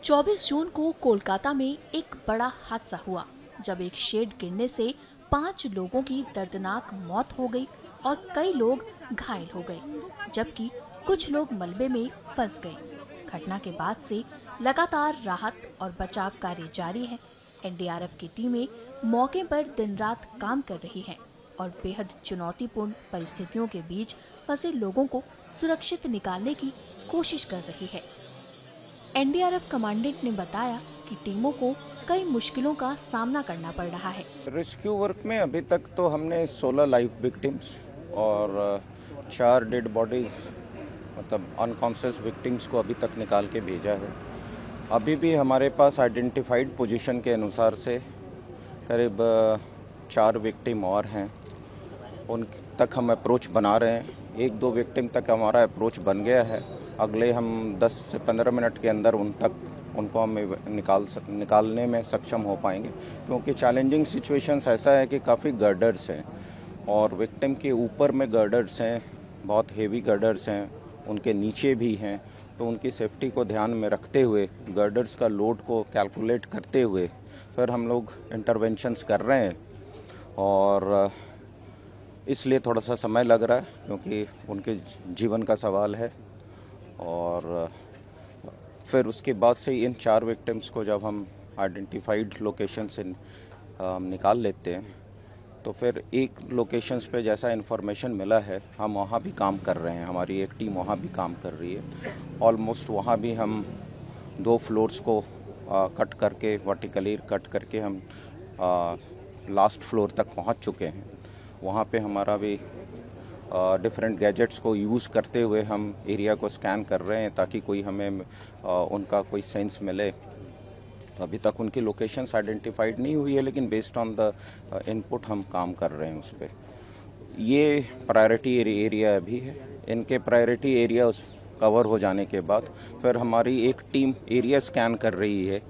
चौबीस जून को कोलकाता में एक बड़ा हादसा हुआ, जब एक शेड गिरने से 5 लोगों की दर्दनाक मौत हो गई और कई लोग घायल हो गए, जबकि कुछ लोग मलबे में फंस गए। घटना के बाद से लगातार राहत और बचाव कार्य जारी है। एनडीआरएफ की टीमें मौके पर दिन रात काम कर रही हैं और बेहद चुनौतीपूर्ण परिस्थितियों के बीच फंसे लोगों को सुरक्षित निकालने की कोशिश कर रही है। एनडीआरएफ कमांडेंट ने बताया कि टीमों को कई मुश्किलों का सामना करना पड़ रहा है। रेस्क्यू वर्क में अभी तक तो हमने 16 लाइव विक्टिम्स और 4 डेड बॉडीज, मतलब अनकॉन्शियस विक्टिम्स को अभी तक निकाल के भेजा है। अभी भी हमारे पास आइडेंटिफाइड पोजीशन के अनुसार से करीब 4 विक्टिम और हैं, उन तक हम अप्रोच बना रहे हैं। 1-2 विक्टिम तक हमारा अप्रोच बन गया है। अगले हम 10 से 15 मिनट के अंदर उनको हम निकालने में सक्षम हो पाएंगे, क्योंकि चैलेंजिंग सिचुएशंस ऐसा है कि काफ़ी गर्डर्स हैं और विक्टिम के ऊपर में गर्डर्स हैं, बहुत हेवी गर्डर्स हैं, उनके नीचे भी हैं। तो उनकी सेफ्टी को ध्यान में रखते हुए, गर्डर्स का लोड को कैलकुलेट करते हुए फिर हम लोग इंटरवेंशंस कर रहे हैं और इसलिए थोड़ा सा समय लग रहा है, क्योंकि उनके जीवन का सवाल है। और फिर उसके बाद से इन 4 विक्टिम्स को जब हम आइडेंटिफाइड लोकेशन से निकाल लेते हैं, तो फिर एक लोकेशंस पे जैसा इन्फॉर्मेशन मिला है हम वहाँ भी काम कर रहे हैं। हमारी एक टीम वहाँ भी काम कर रही है। ऑलमोस्ट वहाँ भी हम 2 फ्लोर्स को कट करके, वर्टिकली कट करके हम लास्ट फ्लोर तक पहुँच चुके हैं। वहाँ पे हमारा भी डिफरेंट गैजेट्स को यूज़ करते हुए हम एरिया को स्कैन कर रहे हैं, ताकि कोई हमें उनका कोई सेंस मिले। तो अभी तक उनकी लोकेशंस आइडेंटिफाइड नहीं हुई है, लेकिन बेस्ड ऑन द इनपुट हम काम कर रहे हैं उस पर। ये प्रायोरिटी एरिया अभी है। इनके प्रायोरिटी एरिया कवर हो जाने के बाद फिर हमारी एक टीम एरिया स्कैन कर रही है।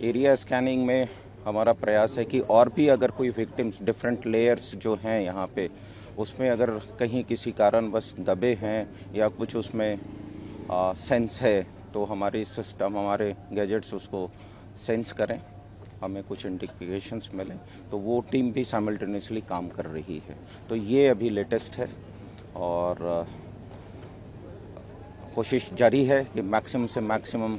एरिया स्कैनिंग में हमारा प्रयास है कि और भी अगर कोई विक्टिम्स, डिफरेंट लेयर्स जो हैं यहाँ पे, उसमें अगर कहीं किसी कारण बस दबे हैं या कुछ उसमें सेंस है, तो हमारी सिस्टम, हमारे गैजेट्स उसको सेंस करें, हमें कुछ इंडिकेशंस मिले, तो वो टीम भी साइमल्टेनियसली काम कर रही है। तो ये अभी लेटेस्ट है और कोशिश जारी है कि मैक्सिमम से मैक्सिमम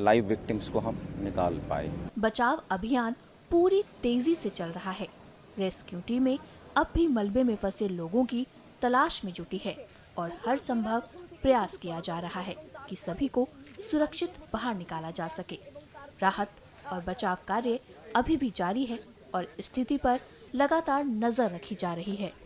लाइव विक्टिम्स को हम निकाल पाए। बचाव अभियान पूरी तेजी से चल रहा है। रेस्क्यू टीमें अब भी मलबे में फंसे लोगों की तलाश में जुटी है और हर संभव प्रयास किया जा रहा है कि सभी को सुरक्षित बाहर निकाला जा सके। राहत और बचाव कार्य अभी भी जारी है और स्थिति पर लगातार नजर रखी जा रही है।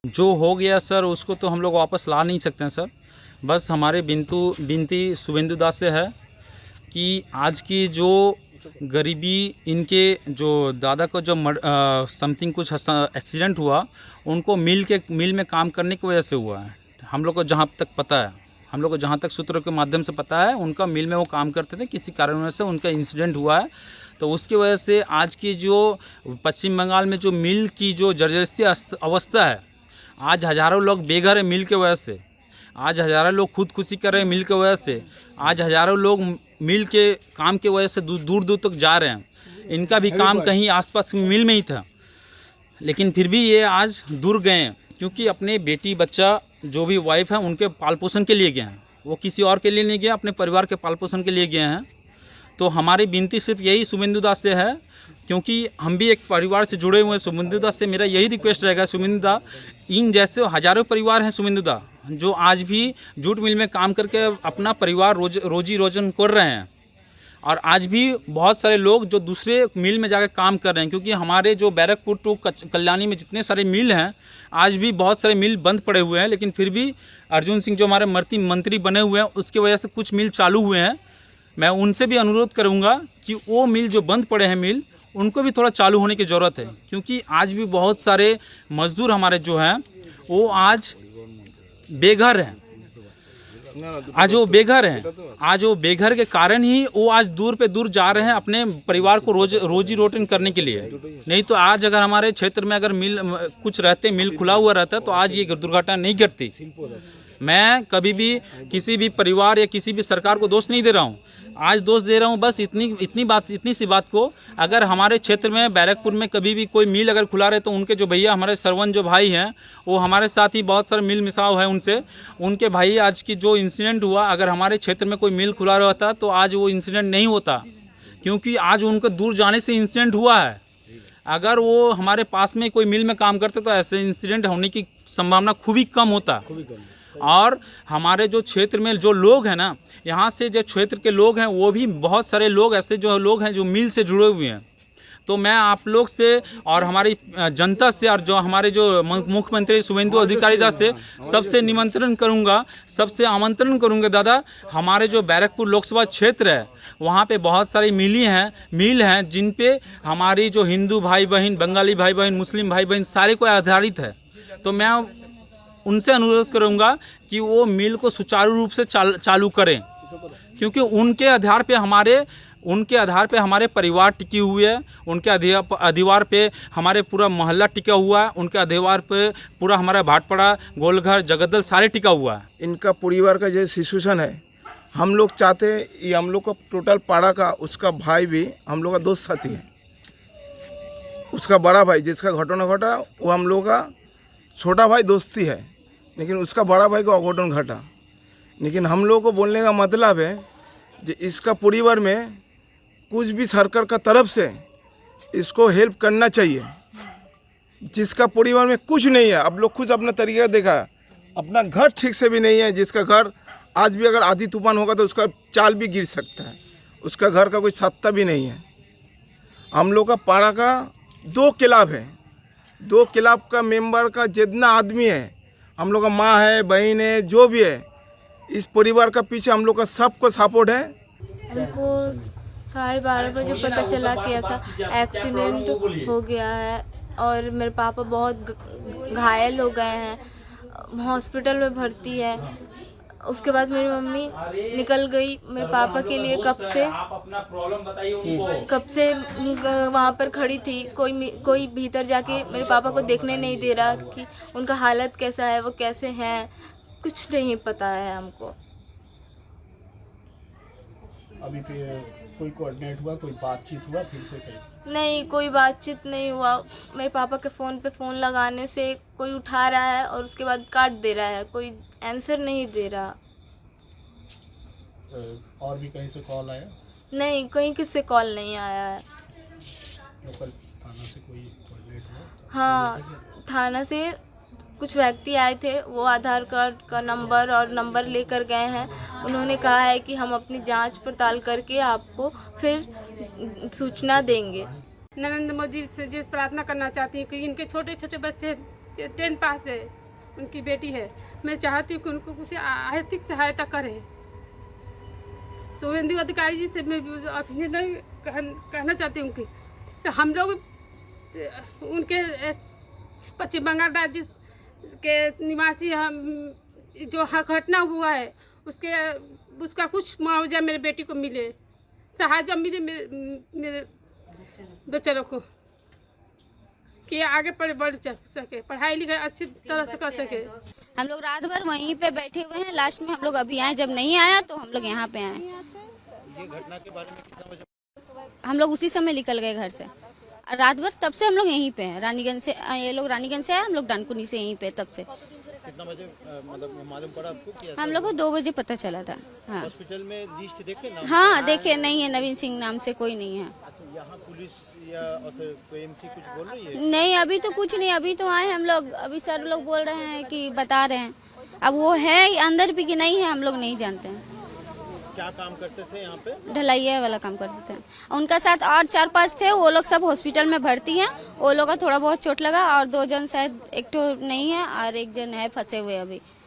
जो हो गया सर, उसको तो हम लोग वापस ला नहीं सकते हैं सर। बस हमारे विनती शुभेंदु दास से है कि आज की जो गरीबी, इनके जो दादा को जो समथिंग कुछ एक्सीडेंट हुआ, उनको मिल में काम करने की वजह से हुआ है। हम लोग को जहाँ तक पता है, हम लोग को जहाँ तक सूत्रों के माध्यम से पता है, उनका मिल में वो काम करते थे, किसी कारण से उनका इंसिडेंट हुआ है। तो उसकी वजह से आज की जो पश्चिम बंगाल में जो मिल की जो जर्जरी अवस्था है, आज हज़ारों लोग बेघर है मिल के वजह से, आज हज़ारों लोग खुदकुशी कर रहे हैं मिल के वजह से, आज हज़ारों लोग मिल के काम के वजह से दूर दूर तक जा रहे हैं। इनका भी काम कहीं आसपास मिल में ही था, लेकिन फिर भी ये आज दूर गए हैं, क्योंकि अपने बेटी बच्चा जो भी वाइफ है उनके पाल पोषण के लिए गए हैं। वो किसी और के लिए नहीं गए, अपने परिवार के पाल पोषण के लिए गए हैं। तो हमारी विनती सिर्फ यही शुभेंदु दास से है, क्योंकि हम भी एक परिवार से जुड़े हुए हैं। शुभेंदु दास से मेरा यही रिक्वेस्ट रहेगा, शुभेंदु दा, इन जैसे हज़ारों परिवार हैं शुभेंदु दा, जो आज भी जूट मिल में काम करके अपना परिवार रोजी रोजन कर रहे हैं। और आज भी बहुत सारे लोग जो दूसरे मिल में जाकर काम कर रहे हैं, क्योंकि हमारे जो बैरकपुर टू कल्याणी में जितने सारे मिल हैं, आज भी बहुत सारे मिल बंद पड़े हुए हैं, लेकिन फिर भी अर्जुन सिंह जो हमारे मंत्री बने हुए हैं, उसकी वजह से कुछ मिल चालू हुए हैं। मैं उनसे भी अनुरोध करूंगा कि वो मिल जो बंद पड़े हैं मिल, उनको भी थोड़ा चालू होने की ज़रूरत है, क्योंकि आज भी बहुत सारे मजदूर हमारे जो हैं वो आज बेघर हैं। आज वो बेघर के कारण ही वो आज दूर पे दूर जा रहे हैं अपने परिवार को रोजी रोटी करने के लिए। नहीं तो आज अगर हमारे क्षेत्र में अगर मिल कुछ रहते, मिल खुला हुआ रहता, तो आज ये दुर्घटना नहीं घटती। मैं कभी भी किसी भी परिवार या किसी भी सरकार को दोष नहीं दे रहा हूँ, आज दोष दे रहा हूँ बस इतनी सी बात को, अगर हमारे क्षेत्र में बैरकपुर में कभी भी कोई मिल अगर खुला रहे, तो उनके जो भैया हमारे सरवन जो भाई हैं, वो हमारे साथ ही बहुत सारे मिल मिसाव है उनसे, उनके भाई आज की जो इंसिडेंट हुआ, अगर हमारे क्षेत्र में कोई मिल खुला रहता तो आज वो इंसिडेंट नहीं होता, क्योंकि आज उनको दूर जाने से इंसिडेंट हुआ है। अगर वो हमारे पास में कोई मिल में काम करते तो ऐसे इंसिडेंट होने की संभावना खूब ही कम होता। और हमारे जो क्षेत्र में जो लोग हैं ना, यहाँ से जो क्षेत्र के लोग हैं, वो भी बहुत सारे लोग ऐसे जो लोग हैं जो मिल से जुड़े हुए हैं। तो मैं आप लोग से और हमारी जनता से और जो हमारे जो मुख्यमंत्री शुभेंदु अधिकारी दास से सबसे निमंत्रण करूंगा, सबसे आमंत्रण करूंगा, दादा हमारे जो बैरकपुर लोकसभा क्षेत्र है, वहाँ पे बहुत सारी मिल हैं जिन पे हमारी जो हिंदू भाई बहन, बंगाली भाई बहन, मुस्लिम भाई बहन सारे को आधारित है। तो मैं उनसे अनुरोध करूंगा कि वो मिल को सुचारू रूप से चालू करें, क्योंकि उनके आधार पे हमारे परिवार टिकी हुई है, उनके अधिवार पे हमारे पूरा मोहल्ला टिका हुआ है, उनके अधिवार पे पूरा हमारा भाटपड़ा, गोलघर, जगदल सारे टिका हुआ है। इनका परिवार का जो सिचुएशन है, हम लोग चाहते ये हम लोग का टोटल पाड़ा का उसका भाई भी हम लोग का दोस्त साथी है। उसका बड़ा भाई जिसका घटना घटा वो हम लोग का छोटा भाई दोस्ती है, लेकिन उसका बड़ा भाई को अघटन घटा। लेकिन हम लोग को बोलने का मतलब है कि इसका परिवार में कुछ भी सरकार का तरफ से इसको हेल्प करना चाहिए। जिसका परिवार में कुछ नहीं है, अब लोग कुछ अपना तरीका देखा, अपना घर ठीक से भी नहीं है, जिसका घर आज भी अगर आधी तूफान होगा तो उसका चाल भी गिर सकता है, उसका घर का कोई सत्ता भी नहीं है। हम लोग का पाड़ा का 2 क्लब है, 2 क्लब का मेंबर का जितना आदमी है, हम लोग का माँ है, बहन है, जो भी है, इस परिवार का पीछे हम लोग का सबको सपोर्ट है। हमको 12:30 बजे पता चला कि ऐसा एक्सीडेंट हो गया है और मेरे पापा बहुत घायल हो गए हैं, हॉस्पिटल में भर्ती है। उसके बाद मेरी मम्मी निकल गई मेरे पापा के लिए, कब से वहाँ पर खड़ी थी। कोई भीतर जाके मेरे पापा को देखने नहीं दे रहा कि उनका हालत कैसा है, वो कैसे हैं, कुछ नहीं पता है हमको। अभी फिर कोई कोऑर्डिनेट हुआ, कोई बातचीत हुआ फिर से कहीं? नहीं, कोई बातचीत नहीं हुआ। मेरे पापा के फ़ोन पे फ़ोन लगाने से कोई उठा रहा है और उसके बाद काट दे रहा है, कोई आंसर नहीं दे रहा। और भी कहीं से कॉल आया? नहीं, कहीं किससे कॉल नहीं आया है। लोकल थाना से कोई कोऑर्डिनेट हुआ? हाँ, थाना से कुछ व्यक्ति आए थे, वो आधार कार्ड का नंबर लेकर गए हैं। उन्होंने कहा है कि हम अपनी जांच पड़ताल करके आपको फिर सूचना देंगे। नरेंद्र मोदी से जो प्रार्थना करना चाहती हूँ कि इनके छोटे छोटे बच्चे 10 पास है, उनकी बेटी है, मैं चाहती हूँ कि उनको कुछ आर्थिक सहायता करें। शुभेंदु अधिकारी जी से मैं कहना चाहती हूँ कि हम लोग उनके पश्चिम बंगाल राज्य के निवासी हम जो घटना हुआ है उसका कुछ मुआवजा मेरे बेटी को मिले, सहायता मिले मेरे बच्चों को, कि आगे बढ़ सके, पढ़ाई लिखाई अच्छी तरह से कर सके। हम लोग रात भर वहीं पे बैठे हुए हैं, लास्ट में हम लोग अभी आए, जब नहीं आया तो हम लोग यहाँ पे आए। ये घटना के बारे में कितना बजे? हम लोग उसी समय निकल गए घर से, रात भर तब से हम लोग यहीं पे हैं। रानीगंज से ये लोग रानीगंज से आए, हम लोग डानकुनी से यहीं पे तब से। कितना बजे मतलब मालूम पड़ा आपको कि हम लोग को 2 बजे पता चला था। हाँ, हॉस्पिटल में लिस्ट देखे ना? हाँ देखे, नहीं है, नवीन सिंह नाम से कोई नहीं है। अच्छा, यहाँ पुलिस या एमसी कुछ बोल रही है? नहीं, अभी तो कुछ नहीं, अभी तो आए हम लोग, अभी सर लोग बोल रहे हैं कि बता रहे हैं। अब वो है अंदर भी कि नहीं है हम लोग नहीं जानते हैं। क्या काम करते थे यहाँ पे? ढलैया वाला काम करते थे। उनका साथ और 4-5 थे, वो लोग सब हॉस्पिटल में भर्ती हैं। वो लोग का थोड़ा बहुत चोट लगा और 2 जन शायद, एक तो नहीं है और 1 जन है फंसे हुए अभी।